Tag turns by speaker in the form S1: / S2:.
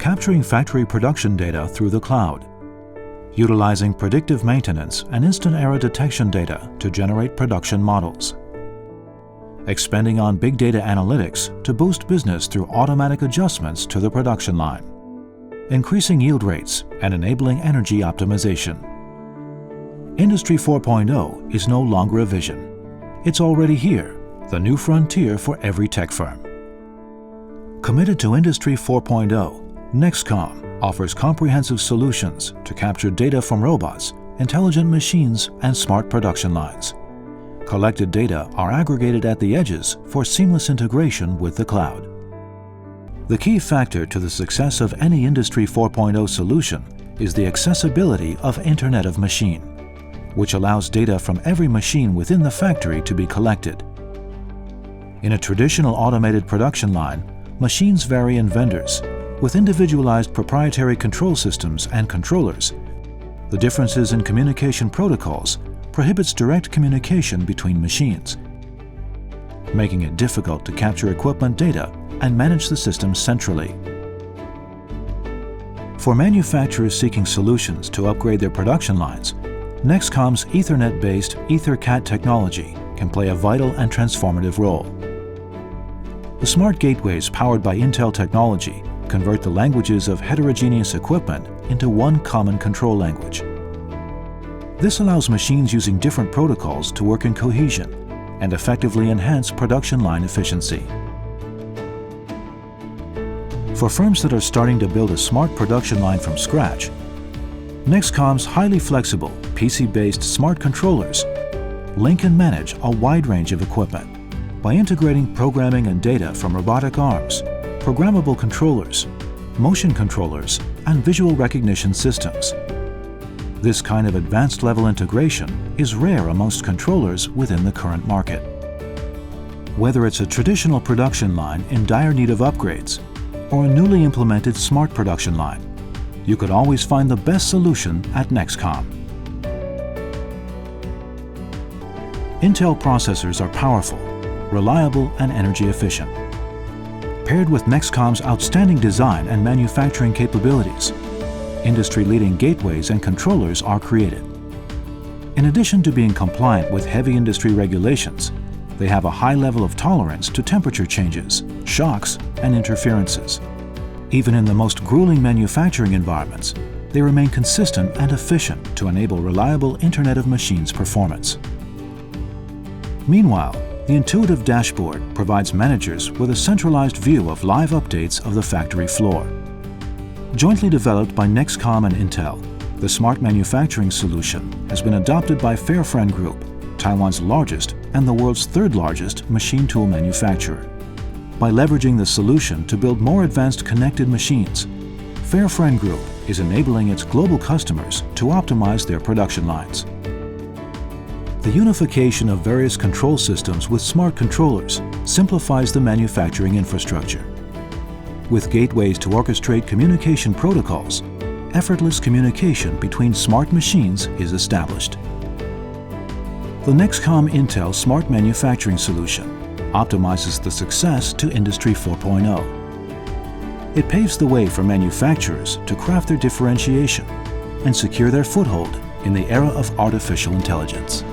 S1: capturing factory production data through the cloud, utilizing predictive maintenance and instant error detection data to generate production models, expanding on big data analytics to boost business through automatic adjustments to the production line, increasing yield rates and enabling energy optimization. Industry 4.0 is no longer a vision. It's already here, the new frontier for every tech firm. Committed to Industry 4.0, NEXCOM offers comprehensive solutions to capture data from robots, intelligent machines, and smart production lines. Collected data are aggregated at the edges for seamless integration with the cloud. The key factor to the success of any Industry 4.0 solution is the accessibility of Internet of Machine, which allows data from every machine within the factory to be collected. In a traditional automated production line, machines vary in vendors, with individualized proprietary control systems and controllers. The differences in communication protocols prohibits direct communication between machines, making it difficult to capture equipment data and manage the system centrally. For manufacturers seeking solutions to upgrade their production lines, NEXCOM's Ethernet-based EtherCAT technology can play a vital and transformative role. The smart gateways powered by Intel technology convert the languages of heterogeneous equipment into one common control language. This allows machines using different protocols to work in cohesion and effectively enhance production line efficiency. For firms that are starting to build a smart production line from scratch, NEXCOM's highly flexible, PC-based smart controllers link and manage a wide range of equipment by integrating programming and data from robotic arms, programmable controllers, motion controllers, and visual recognition systems. This kind of advanced level integration is rare amongst controllers within the current market. Whether it's a traditional production line in dire need of upgrades or a newly implemented smart production line, you could always find the best solution at NEXCOM. Intel processors are powerful, reliable, and energy efficient. Paired with NEXCOM's outstanding design and manufacturing capabilities, industry-leading gateways and controllers are created. In addition to being compliant with heavy industry regulations, they have a high level of tolerance to temperature changes, shocks, and interferences. Even in the most grueling manufacturing environments, they remain consistent and efficient to enable reliable Internet of Machines performance. Meanwhile, the intuitive dashboard provides managers with a centralized view of live updates of the factory floor. Jointly developed by NEXCOM and Intel, the smart manufacturing solution has been adopted by Fairfriend Group, Taiwan's largest and the world's third largest machine tool manufacturer. By leveraging the solution to build more advanced connected machines, Fairfriend Group is enabling its global customers to optimize their production lines. The unification of various control systems with smart controllers simplifies the manufacturing infrastructure. With gateways to orchestrate communication protocols, effortless communication between smart machines is established. The NEXCOM Intel Smart Manufacturing Solution optimizes the success to Industry 4.0. It paves the way for manufacturers to craft their differentiation and secure their foothold in the era of artificial intelligence.